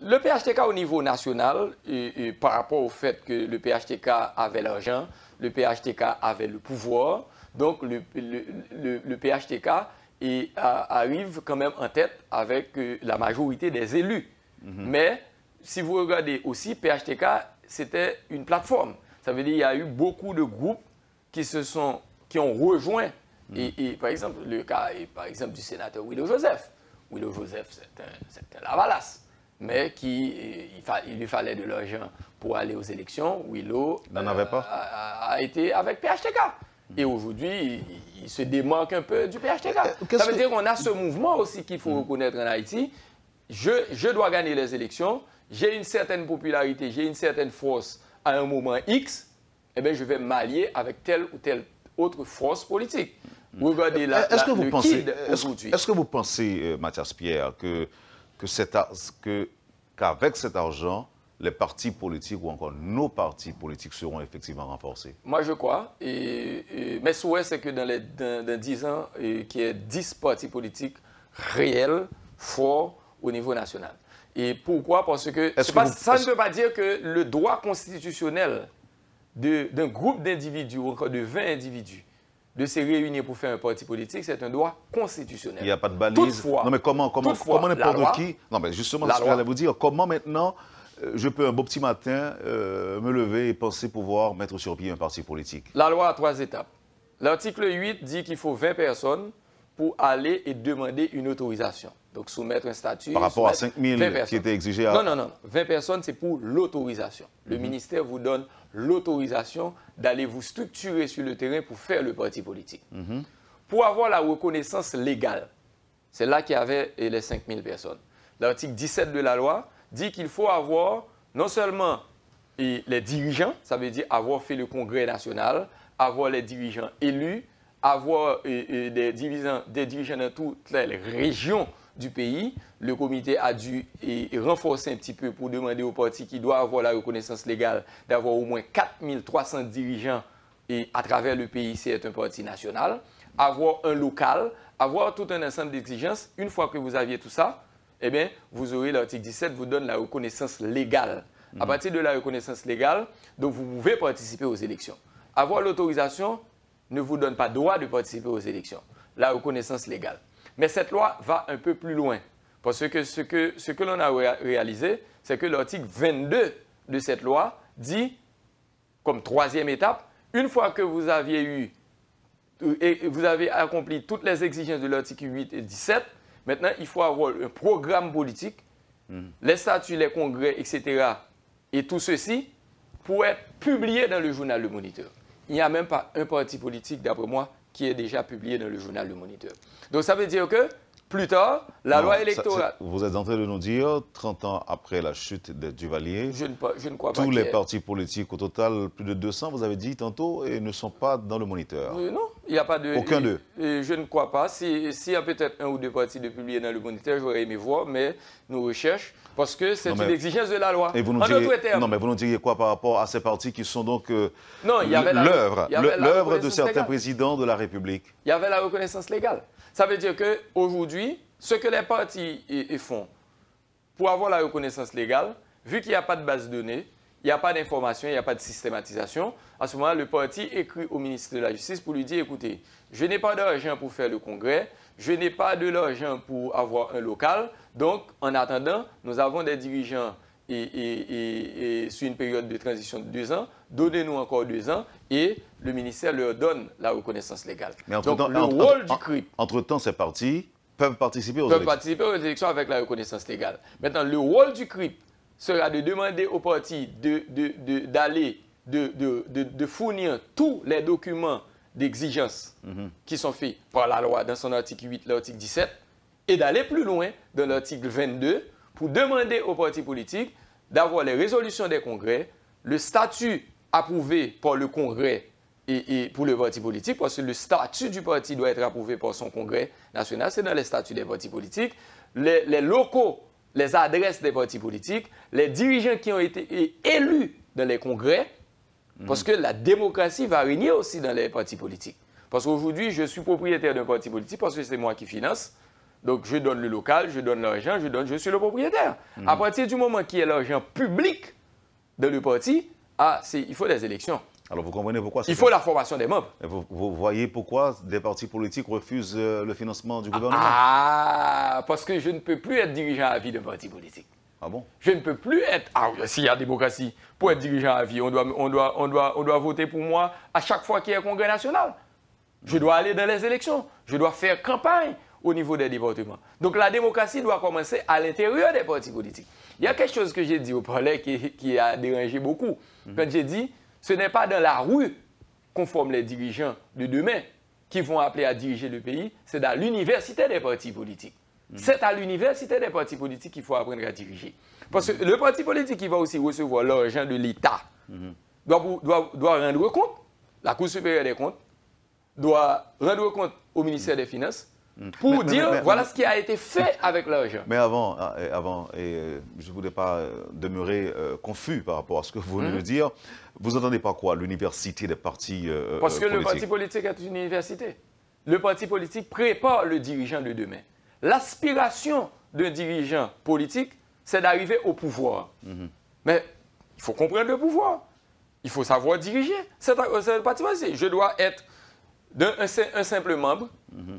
le PHTK au niveau national, par rapport au fait que le PHTK avait l'argent, le PHTK avait le pouvoir, donc le PHTK arrive quand même en tête avec la majorité des élus. Mais si vous regardez aussi, PHTK, c'était une plateforme. Ça veut dire qu'il y a eu beaucoup de groupes qui ont rejoint. Et par exemple, le cas par exemple, du sénateur Willow Joseph. Willow Joseph, c'est un Lavalas. Mais il lui fallait de l'argent pour aller aux élections. Willow a été avec PHTK. Et aujourd'hui, il se démarque un peu du PHTK. Ça veut dire qu'on a ce mouvement aussi qu'il faut reconnaître en Haïti. Je dois gagner les élections, j'ai une certaine popularité, j'ai une certaine force à un moment X, eh bien, je vais m'allier avec telle ou telle autre force politique. Regardez le KID aujourd'hui. Est-ce que vous pensez, Mathias Pierre, qu'avec cet argent, les partis politiques ou encore nos partis politiques seront effectivement renforcés? Moi, je crois. Mes souhaits, c'est que dans 10 ans, qu'il y ait 10 partis politiques réels, forts, au niveau national. Et pourquoi? Parce que ça ne veut pas dire que le droit constitutionnel d'un groupe d'individus, ou encore de 20 individus, de se réunir pour faire un parti politique, c'est un droit constitutionnel. Il n'y a pas de balise. Toutefois, non, mais comment n'importe qui... Non, mais justement, ce que j'allais vous dire, comment maintenant je peux un beau petit matin me lever et penser pouvoir mettre sur pied un parti politique? La loi a 3 étapes. L'article 8 dit qu'il faut 20 personnes pour aller et demander une autorisation. Donc, soumettre un statut... Par rapport à 5 000 qui étaient exigés à... Non. 20 personnes, c'est pour l'autorisation. Le ministère vous donne l'autorisation d'aller vous structurer sur le terrain pour faire le parti politique. Pour avoir la reconnaissance légale, c'est là qu'il y avait les 5 000 personnes. L'article 17 de la loi dit qu'il faut avoir non seulement les dirigeants, ça veut dire avoir fait le congrès national, avoir les dirigeants élus, avoir des dirigeants dans toutes les régions du pays. Le comité a dû renforcer un petit peu pour demander au parti qui doit avoir la reconnaissance légale d'avoir au moins 4300 dirigeants à travers le pays, c'est un parti national. Avoir un local, avoir tout un ensemble d'exigences. Une fois que vous aviez tout ça, eh bien, vous aurez l'article 17 vous donne la reconnaissance légale. À partir de la reconnaissance légale, donc vous pouvez participer aux élections. Avoir l'autorisation ne vous donne pas droit de participer aux élections. La reconnaissance légale. Mais cette loi va un peu plus loin. Parce que ce que l'on a réalisé, c'est que l'article 22 de cette loi dit, comme 3e étape, une fois que vous avez accompli toutes les exigences de l'article 8 et 17, maintenant, il faut avoir un programme politique, les statuts, les congrès, etc. Et tout ceci pour être publié dans le journal Le Moniteur. Il n'y a même pas un parti politique, d'après moi, qui est déjà publié dans le journal Le Moniteur. Donc, ça veut dire que, plus tard, la loi électorale... Vous êtes en train de nous dire, 30 ans après la chute de Duvalier, je ne crois pas tous les partis politiques, au total, plus de 200, vous avez dit tantôt, et ne sont pas dans Le Moniteur. Non, il n'y a pas de... Aucun d'eux. Je ne crois pas. S'il y a peut-être 1 ou 2 partis de publier dans Le Moniteur, j'aurais aimé voir, mais nous recherchons, parce que c'est une exigence de la loi. Et vous nous non, mais vous nous diriez quoi par rapport à ces partis qui sont donc l'œuvre de certains présidents de la République? Il y avait la reconnaissance légale. Ça veut dire qu'aujourd'hui, ce que les partis font pour avoir la reconnaissance légale, vu qu'il n'y a pas de base de données, il n'y a pas d'information, il n'y a pas de systématisation, à ce moment-là, le parti écrit au ministre de la Justice pour lui dire, écoutez, je n'ai pas d'argent pour faire le congrès, je n'ai pas de l'argent pour avoir un local, donc en attendant, nous avons des dirigeants sur une période de transition de 2 ans, donnez-nous encore 2 ans et le ministère leur donne la reconnaissance légale. Mais entre-temps, ces partis peuvent participer aux élections avec la reconnaissance légale. Maintenant, le rôle du CRIP sera de demander aux partis de fournir tous les documents d'exigence qui sont faits par la loi dans son article 8, l'article 17, et d'aller plus loin dans l'article 22 pour demander aux partis politiques d'avoir les résolutions des congrès, le statut approuvé par le congrès et pour le parti politique, parce que le statut du parti doit être approuvé par son congrès national, c'est dans les statuts des partis politiques, les locaux, les adresses des partis politiques, les dirigeants qui ont été élus dans les congrès, parce que la démocratie va régner aussi dans les partis politiques. Parce qu'aujourd'hui, je suis propriétaire d'un parti politique parce que c'est moi qui finance. Donc, je donne le local, je donne l'argent, je suis le propriétaire. À partir du moment qu'il y a l'argent public de le parti, il faut des élections. Alors, vous comprenez pourquoi il faut la formation des membres. Vous voyez pourquoi des partis politiques refusent le financement du gouvernement? Parce que je ne peux plus être dirigeant à vie d'un parti politique. Ah bon? Je ne peux plus être... s'il y a démocratie, pour être dirigeant à vie, on doit voter pour moi à chaque fois qu'il y a un congrès national. Je dois aller dans les élections. Je dois faire campagne au niveau des départements. Donc la démocratie doit commencer à l'intérieur des partis politiques. Il y a quelque chose que j'ai dit au palais qui a dérangé beaucoup. Quand j'ai dit, ce n'est pas dans la rue qu'on forme les dirigeants de demain qui vont appeler à diriger le pays, c'est dans l'université des partis politiques. C'est à l'université des partis politiques qu'il faut apprendre à diriger. Parce que le parti politique qui va aussi recevoir l'argent de l'État doit rendre compte, la Cour supérieure des comptes doit rendre compte au ministère des Finances pour dire voilà ce qui a été fait avec l'argent. Mais avant, je ne voulais pas demeurer confus par rapport à ce que vous venez de dire. Vous n'entendez pas quoi, l'université des partis politiques? Parce que le parti politique est une université. Le parti politique prépare le dirigeant de demain. L'aspiration d'un dirigeant politique, c'est d'arriver au pouvoir. Mais il faut comprendre le pouvoir. Il faut savoir diriger. C'est le parti politique. Je dois être un simple membre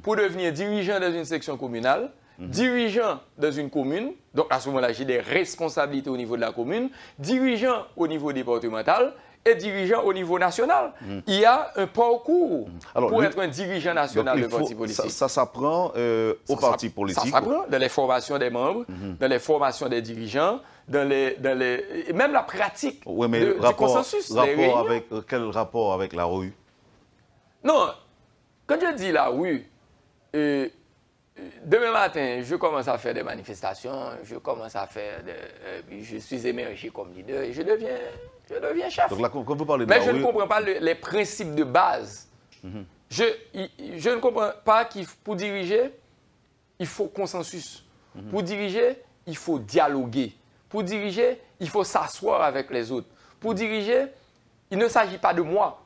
pour devenir dirigeant dans une section communale, dirigeant dans une commune. Donc à ce moment-là, j'ai des responsabilités au niveau de la commune, dirigeant au niveau départemental et dirigeant au niveau national. Il y a un parcours pour être un dirigeant national de parti politique. Ça s'apprend au parti politique. Ça s'apprend dans les formations des membres, dans les formations des dirigeants, même la pratique du consensus. Quel rapport avec la rue? Non, quand je dis la rue, demain matin, je commence à faire des manifestations, je suis émergé comme leader et je deviens chef. Donc là, quand vous parlez de mais la je rue... ne comprends pas les principes de base. Je ne comprends pas qu'il pour diriger, il faut consensus. Pour diriger, il faut dialoguer. Pour diriger, il faut s'asseoir avec les autres. Pour diriger, il ne s'agit pas de moi.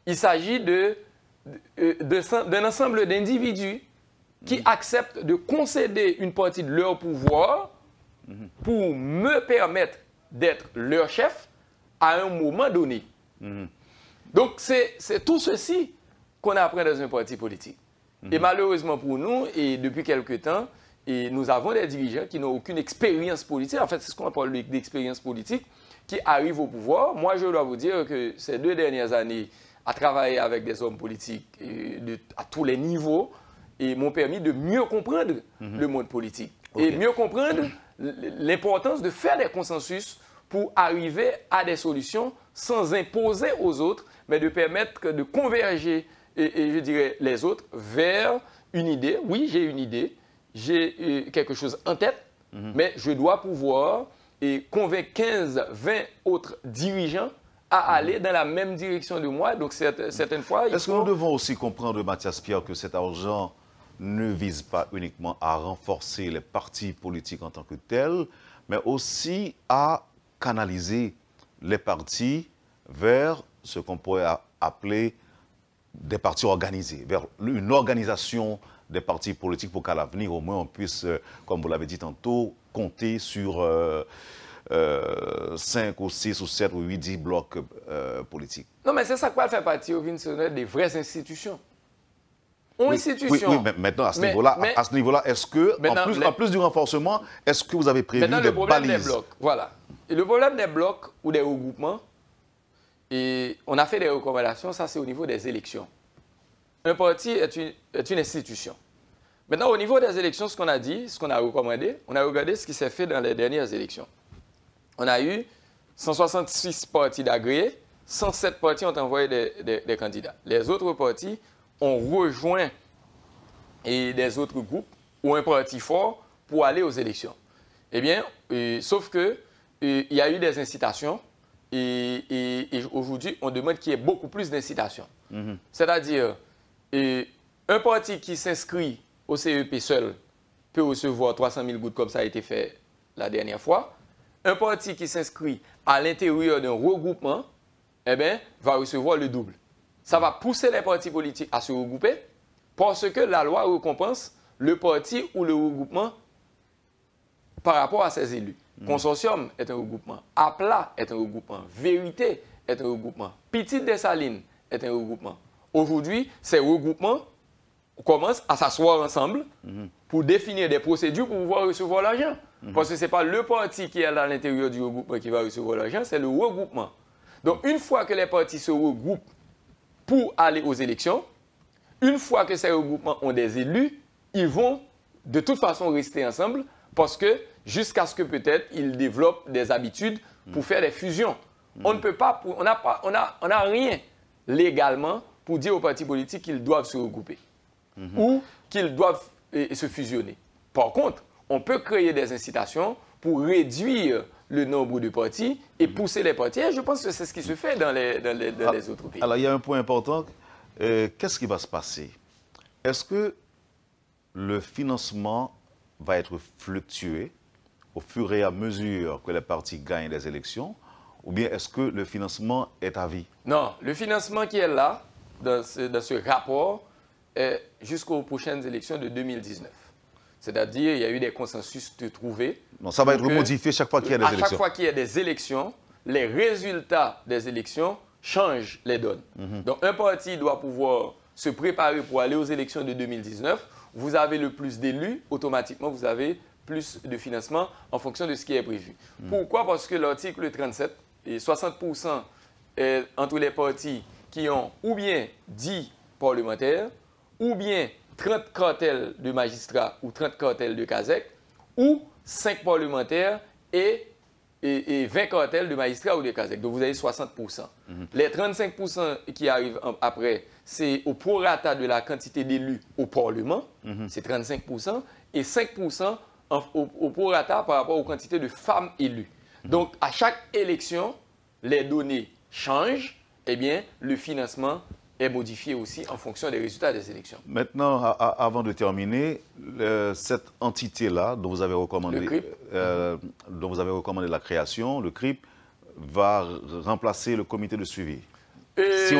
Il s'agit d'un ensemble d'individus qui acceptent de concéder une partie de leur pouvoir pour me permettre d'être leur chef à un moment donné. Donc, c'est tout ceci qu'on apprend dans un parti politique. Et malheureusement pour nous, et depuis quelque temps, nous avons des dirigeants qui n'ont aucune expérience politique. En fait, c'est ce qu'on appelle d'expérience politique qui arrivent au pouvoir. Moi, je dois vous dire que ces 2 dernières années, à travailler avec des hommes politiques à tous les niveaux, et m'ont permis de mieux comprendre le monde politique. Et mieux comprendre l'importance de faire des consensus pour arriver à des solutions sans imposer aux autres, mais de permettre de converger, et je dirais, les autres vers une idée. Oui, j'ai une idée, j'ai quelque chose en tête, mais je dois pouvoir convaincre 15, 20 autres dirigeants à aller dans la même direction de moi. Donc, certaines fois... Est-ce que nous devons aussi comprendre, Mathias Pierre, que cet argent ne vise pas uniquement à renforcer les partis politiques en tant que tels, mais aussi à canaliser les partis vers ce qu'on pourrait appeler des partis organisés, vers une organisation des partis politiques pour qu'à l'avenir, au moins, on puisse, comme vous l'avez dit tantôt, compter sur 5 ou 6 ou 7 ou 8, 10 blocs politiques. Non, mais c'est ça quoi fait partie, des vraies institutions. Oui, mais maintenant, à ce niveau-là, est-ce que, en plus du renforcement, est-ce que vous avez prévu des balises? Des blocs, voilà. Et le problème des blocs ou des regroupements, et on a fait des recommandations, ça c'est au niveau des élections. Un parti est une institution. Maintenant, au niveau des élections, ce qu'on a dit, ce qu'on a recommandé, on a regardé ce qui s'est fait dans les dernières élections. On a eu 166 partis d'agréés, 107 partis ont envoyé des candidats. Les autres partis ont rejoint des autres groupes ou un parti fort pour aller aux élections. Eh bien, sauf que il y a eu des incitations et aujourd'hui, on demande qu'il y ait beaucoup plus d'incitations. C'est-à-dire, un parti qui s'inscrit au CEP seul peut recevoir 300 000 gouttes comme ça a été fait la dernière fois. Un parti qui s'inscrit à l'intérieur d'un regroupement, eh bien, va recevoir le double. Ça va pousser les partis politiques à se regrouper parce que la loi récompense le parti ou le regroupement par rapport à ses élus. Consortium est un regroupement. APLA est un regroupement. Vérité est un regroupement. Petite Dessalines est un regroupement. Aujourd'hui, ces regroupements commencent à s'asseoir ensemble pour définir des procédures pour pouvoir recevoir l'argent. Parce que ce n'est pas le parti qui est à l'intérieur du regroupement qui va recevoir l'argent, c'est le regroupement. Donc, une fois que les partis se regroupent pour aller aux élections, une fois que ces regroupements ont des élus, ils vont de toute façon rester ensemble parce que jusqu'à ce que peut-être ils développent des habitudes pour faire des fusions. On ne peut pas, on n'a rien légalement pour dire aux partis politiques qu'ils doivent se regrouper ou qu'ils doivent se fusionner. Par contre, on peut créer des incitations pour réduire le nombre de partis et pousser les partis. Et je pense que c'est ce qui se fait dans les autres pays. Alors, il y a un point important. Qu'est-ce qui va se passer? Est-ce que le financement va être fluctué au fur et à mesure que les partis gagnent les élections? Ou bien est-ce que le financement est à vie? Non, le financement qui est là, dans ce rapport, est jusqu'aux prochaines élections de 2019. C'est-à-dire, il y a eu des consensus trouvés. Non, ça va être modifié chaque fois qu'il y a des élections. À chaque fois qu'il y a des élections, les résultats des élections changent les donnes. Donc, un parti doit pouvoir se préparer pour aller aux élections de 2019. Vous avez le plus d'élus, automatiquement, vous avez plus de financement en fonction de ce qui est prévu. Pourquoi? Parce que l'article 37, et 60% est entre les partis qui ont ou bien 10 parlementaires, ou bien 30 cartels de magistrats ou 30 cartels de CASEC, ou 5 parlementaires et 20 cartels de magistrats ou de CASEC. Donc, vous avez 60%. Les 35% qui arrivent après, c'est au prorata de la quantité d'élus au Parlement, c'est 35%, et 5% au prorata par rapport aux quantités de femmes élues. Donc, à chaque élection, les données changent, eh bien, le financement est modifié aussi en fonction des résultats des élections. Maintenant, avant de terminer, cette entité-là dont vous avez recommandé, la création, le CRIP, va remplacer le comité de suivi. Si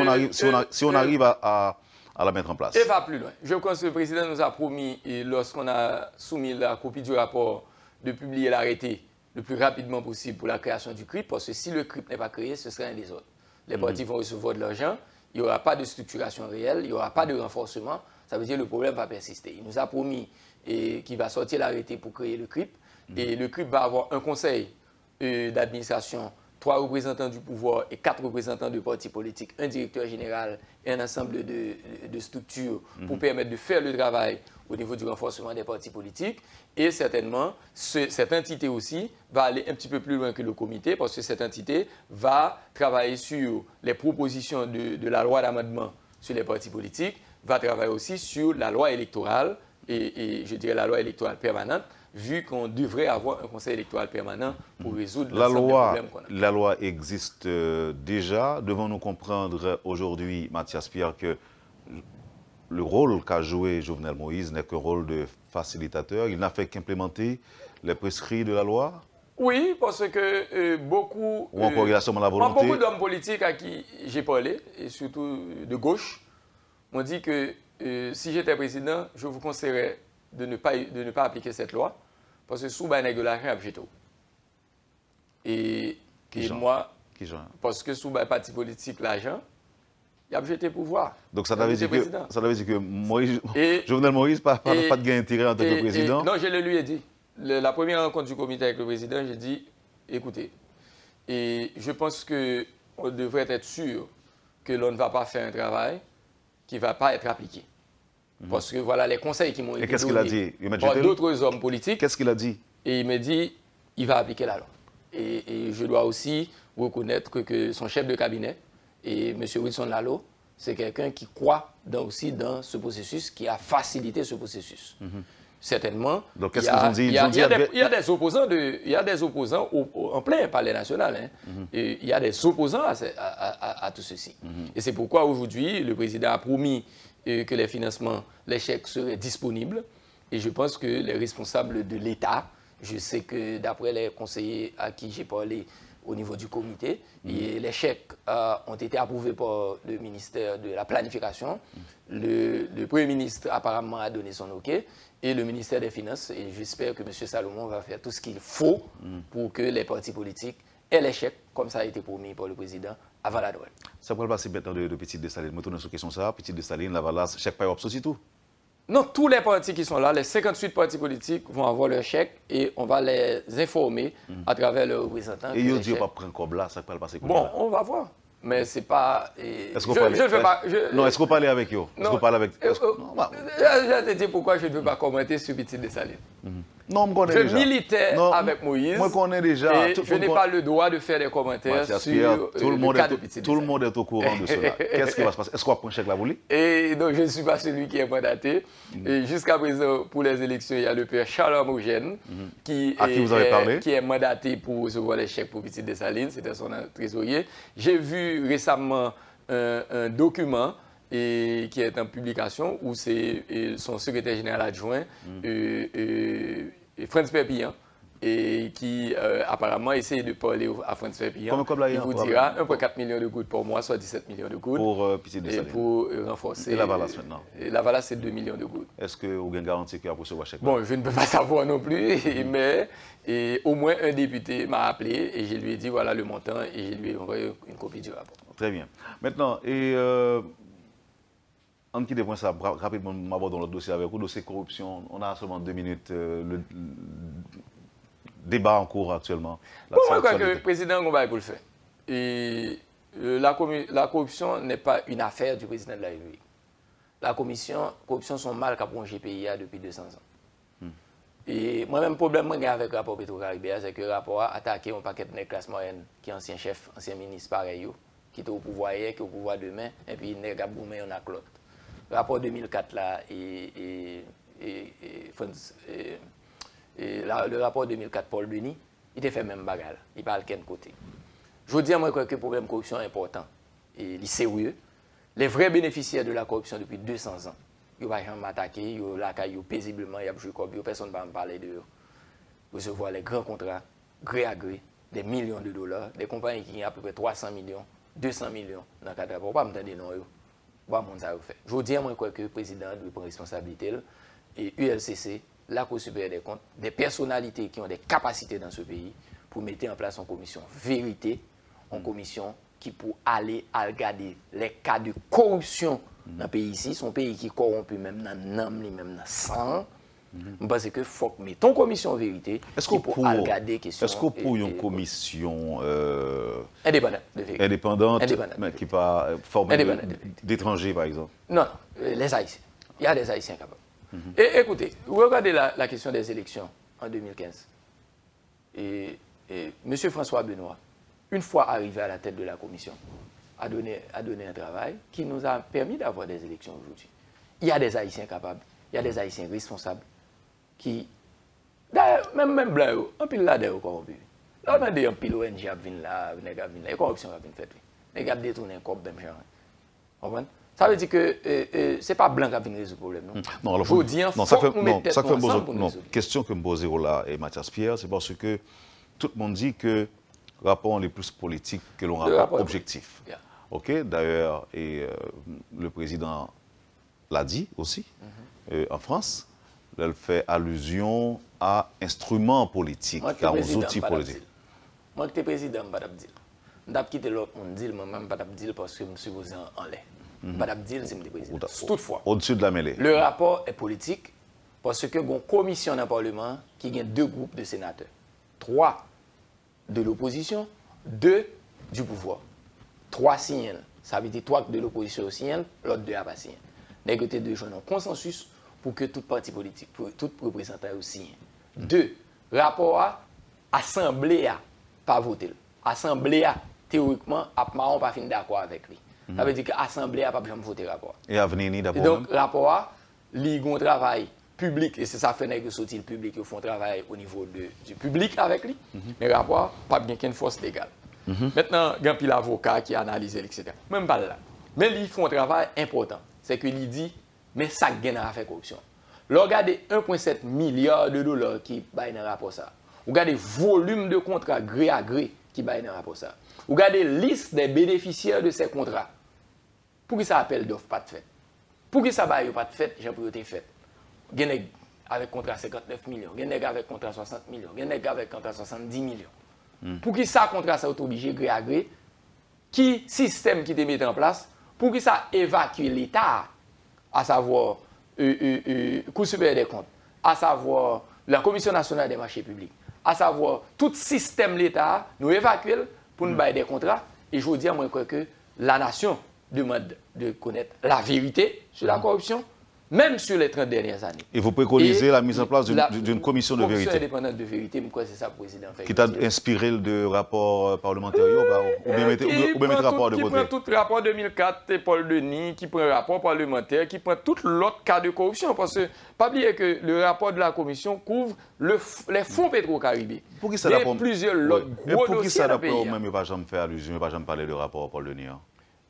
on arrive à la mettre en place. Et va plus loin. Je pense que le président nous a promis, lorsqu'on a soumis la copie du rapport, de publier l'arrêté le plus rapidement possible pour la création du CRIP, parce que si le CRIP n'est pas créé, ce sera un des autres. Les partis vont recevoir de l'argent, il n'y aura pas de structuration réelle, il n'y aura pas de renforcement, ça veut dire que le problème va persister. Il nous a promis qu'il va sortir l'arrêté pour créer le CRIP, et le CRIP va avoir un conseil d'administration, 3 représentants du pouvoir et 4 représentants de partis politiques, un directeur général et un ensemble de structures pour permettre de faire le travail au niveau du renforcement des partis politiques. Et certainement, cette entité aussi va aller un petit peu plus loin que le comité parce que cette entité va travailler sur les propositions de la loi d'amendement sur les partis politiques, va travailler aussi sur la loi électorale et je dirais la loi électorale permanente, vu qu'on devrait avoir un conseil électoral permanent pour résoudre l'ensemble des problèmes qu'on a. La loi existe déjà. Devons-nous comprendre aujourd'hui, Mathias Pierre, que le rôle qu'a joué Jovenel Moïse n'est qu'un rôle de facilitateur. Il n'a fait qu'implémenter les prescrits de la loi? Oui, parce que beaucoup... Ou encore il a seulement la volonté? Beaucoup d'hommes politiques à qui j'ai parlé, et surtout de gauche, m'ont dit que si j'étais président, je vous conseillerais de ne pas appliquer cette loi, parce que sous bain de l'argent à jeter. Et moi, parce que sous bain parti politique l'argent, il a jeté pouvoir. Donc ça veut dire que Moïse, Jovenel Moïse n'a pas de gain d'intérêt en tant que président? Non, je le lui ai dit. La première rencontre du comité avec le président, j'ai dit, écoutez, et je pense qu'on devrait être sûr que l'on ne va pas faire un travail qui ne va pas être appliqué. Parce que voilà les conseils qui m'ont été donnés. Et qu'est-ce qu'il a dit? Par d'autres hommes politiques. Qu'est-ce qu'il a dit? Et il m'a dit, il va appliquer la loi. Et je dois aussi reconnaître que son chef de cabinet, et M. Wilson Lalo, c'est quelqu'un qui croit aussi dans ce processus, qui a facilité ce processus. Certainement, donc, qu'est-ce qu'ils ont dit? Il y a des opposants en plein palais national. Hein. Et il y a des opposants à tout ceci. Et c'est pourquoi aujourd'hui, le président a promis que les financements, les chèques seraient disponibles. Et je pense que les responsables de l'État, je sais que d'après les conseillers à qui j'ai parlé au niveau du comité, et les chèques ont été approuvés par le ministère de la Planification. le Premier ministre apparemment a donné son OK et le ministère des Finances. Et j'espère que M. Salomon va faire tout ce qu'il faut pour que les partis politiques aient les chèques, comme ça a été promis par le président, avant la Noël. Ça pourrait passer maintenant de Petite Dessalines. Je retourne sur la question ça. Petite Dessalines, la Valasse, chèque pas aussi tout. Non, tous les partis qui sont là, les 58 partis politiques vont avoir leur chèque et on va les informer à travers leurs représentants. Et ils disent pas prendre comme là, ça peut passer comme bon, là. on va voir. Mais c'est pas. Est-ce qu'on Non, est-ce qu'on parle avec eux? Est-ce qu'on parle avec je te dis pourquoi je ne veux pas commenter sur Petite Dessalines. Non, je connais déjà. Je militais avec Moïse. Moi, je connais déjà. Et je n'ai pas le droit de faire des commentaires sur le cas de Petite Dessalines. Tout le monde est au courant de cela. Qu'est-ce qui va se passer? Est-ce qu'on va prendre un chèque là, vous? Et donc, je ne suis pas celui qui est mandaté. Et jusqu'à présent, pour les élections, il y a le père Charles Homogène qui est mandaté pour recevoir les chèques pour Petite Dessalines. C'était son trésorier. J'ai vu récemment un document qui est en publication où c'est son secrétaire général adjoint, Franz Perpignan, et qui apparemment essaie de parler à Franz Perpignan. Il vous dira 1,4 million de gouttes par mois, soit 17 millions de gouttes. Pour Petite Dessalines. Pour renforcer. Et la Valasse maintenant? La Valasse, c'est 2 millions de goutres. Est-ce que vous avez une garantie qu'il y a pour ce chèque? Bon, je ne peux pas savoir non plus, mais au moins un député m'a appelé et je lui ai dit voilà le montant et je lui ai envoyé une copie du rapport. Très bien. Maintenant, en qui dépend ça, rapidement, m'abordons le dossier avec vous, dossier corruption. On a seulement 2 minutes. Le débat en cours actuellement. Bon, moi, je crois que le président Ngomba pour le faire. Et la corruption n'est pas une affaire du président de la République. La corruption sont mal qu'a plongé PIA depuis 200 ans. Et moi-même, le problème avec le rapport Petro-Caribéa, c'est que le rapport a attaqué un paquet de classe moyenne qui est ancien chef, ancien ministre pareil, qui était au pouvoir hier, qui est au pouvoir demain, et puis il a goumé, on a clotte. Le rapport 2004 là, le rapport 2004 Paul Denis, il a fait même bagarre, il parle de quel côté. Je veux dire, moi, que le problème de corruption est important et il est sérieux. Les vrais bénéficiaires de la corruption depuis 200 ans, ils ne vont jamais attaquer, ils vont l'attaquer paisiblement, ils vont jouer comme personne ne va me parler d'eux. Recevoir les grands contrats, gré à gré, des millions de dollars, des compagnies qui ont à peu près 300 millions, 200 millions dans le cadre de pas me donner non. Je veux dire, moi, que le président doit prendre responsabilité et ULCC, la Cour supérieure des comptes, des personnalités qui ont des capacités dans ce pays pour mettre en place une commission vérité, une commission qui pour aller à regarder les cas de corruption dans le pays ici, son pays qui est corrompu même dans le nom, même dans le sang. Parce que faut que mettons une commission vérité pour regarder les questions. Est-ce qu'on pour une commission indépendante, mais qui pas formée d'étrangers, par exemple? Non, les Haïtiens. Il y a des Haïtiens capables. Et écoutez, vous regardez la question des élections en 2015. Et M. François Benoît, une fois arrivé à la tête de la commission, a donné un travail qui nous a permis d'avoir des élections aujourd'hui. Il y a des Haïtiens capables, il y a des Haïtiens responsables qui, même blanc, un pile là d'ailleurs corrompu. Là, on a des pile ONG qui viennent là, la corruption qui vient faite. Les gars détournent un corps même genre. Vous comprenez? Ça veut dire que ce n'est pas blanc qui vient résoudre le problème. Non, alors, ça fait une question que me pose là et Mathias Pierre, c'est parce que tout le monde dit que le rapport est plus politique que le rapport objectif. Yeah. Ok, d'ailleurs, le président l'a dit aussi en France. Elle fait allusion à instruments politiques, aux outils politiques. Moi, qui suis président, je ne vais pas dire. Je vais quitter l'autre monde, je ne vais pas dire parce que je suis en l'air. Je ne vais pas dire c'est le président. Toutefois, au-dessus de la mêlée. Le rapport est politique parce que y a une commission dans le Parlement qui a 2 groupes de sénateurs. 3 de l'opposition, 2 du pouvoir. 3 signent. Ça veut dire 3 de l'opposition signent, l'autre 2 n'a pas signé. Négocier 2 gens en consensus pour que tout parti politique, pour tout représentant signe. 2. Rapport à Assemblée a pas voté. Assemblée a théoriquement a pas fini d'accord avec lui. Ça veut dire que l'Assemblée n'a pas jamais voté rapport. Et à venir d'abord. Donc rapport a un travail public et c'est ça fait que sortir le public ils font travail au niveau du public avec lui. Mais rapport pas bien qu'une force légale. Maintenant, il y a un avocat qui analyse etc. Même pas là. Mais ils font un travail important, c'est que il dit mais ça gagne à faire corruption. Regardez 1,7 milliard de dollars qui baillent dans le rapport ça. Regardez le volume de contrats gré à gré qui baillent dans le rapport ça. Regardez la liste des bénéficiaires de ces contrats. Pour qui ça appelle d'offre pas de fait? Pour qui ça va pas de fait, j'ai pour été fait. Gen avec contrat 59 millions, gen avec contrat 60 millions, gen avec contrat 70 millions. Pour qui ça contrat ça est obligé gré à gré, qui système qui te met en place, pour qui ça évacue l'État, à savoir Cour supérieure des comptes, à savoir la Commission nationale des marchés publics, à savoir tout système l'État, nous évacuer pour nous bailler des contrats. Et je vous dis, moi, que la nation demande de connaître la vérité sur la corruption, même sur les 30 dernières années. Et vous préconisez la mise en place d'une commission de vérité. Commission indépendante de vérité, c'est ça, président. Qui t'a inspiré le rapport parlementaire ou bien mettre rapport de côté? Qui prend tout le rapport 2004, Paul Denis, qui prend le rapport parlementaire, qui prend tout l'autre cas de corruption. Parce que, pas oublier que le rapport de la commission couvre les fonds pétro-caribés. Pour qui ça d'abord plusieurs autres gros dossiers. Pour qui ça d'abord même, il ne va jamais faire allusion, il ne va jamais parler de rapport Paul Denis?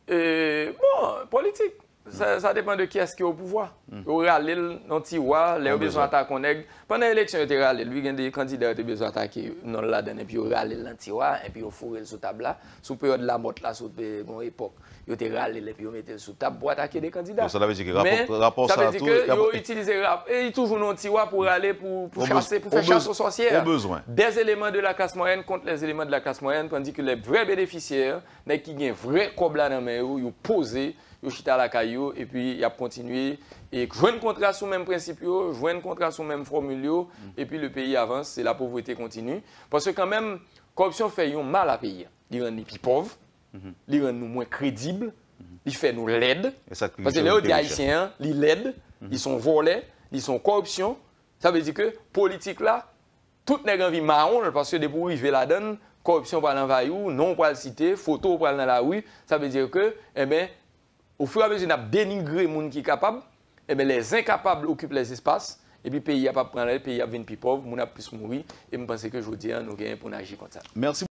Bon, politique. Ça dépend de qui est-ce qui est au pouvoir. Au râler dans tiroir, les besoin d'attaquer collègue. Pendant l'élection, il était râlé. Lui, il y a des candidats qui ont besoin d'attaquer dans la donne et puis il râlé dans tiroir et puis il fourré sur table là. Sous période de la mort là, sous une époque, il était râlé et puis il mettait sur table pour attaquer des candidats. Ça veut dire que rapport ça veut dire que utilisé et toujours dans tiroir pour râler pour chasser, pour faire chasse aux sorcières. Des éléments de la classe moyenne contre les éléments de la classe moyenne, tandis que les vrais bénéficiaires, qui ont un vrai cob là dans main, ils ont posé. Yo chita la caillou et puis il a continué et jouer un contrat sous même principe, jouer un contrat sous même formule et puis le pays avance et la pauvreté continue parce que quand même corruption fait un mal à payer. Il rend nous plus pauvres, il rend nous moins crédibles, il fait nous laides parce que les haïtiens, ils laides, ils sont volés, ils sont corruption. Ça veut dire que politique là tout n'est envie marron parce que depuis arriver la donne, corruption par l'envahir, non pour le citer, photo pour dans la rue, ça veut dire que au fur et à mesure, on a dénigré les gens qui sont capables, et bien les incapables occupent les espaces, et puis le pays n'a pas prendre, le pays a plus pauvre, les gens a plus mourir, et je pense que je vous dis, nous gagnons pour agir comme ça. Merci.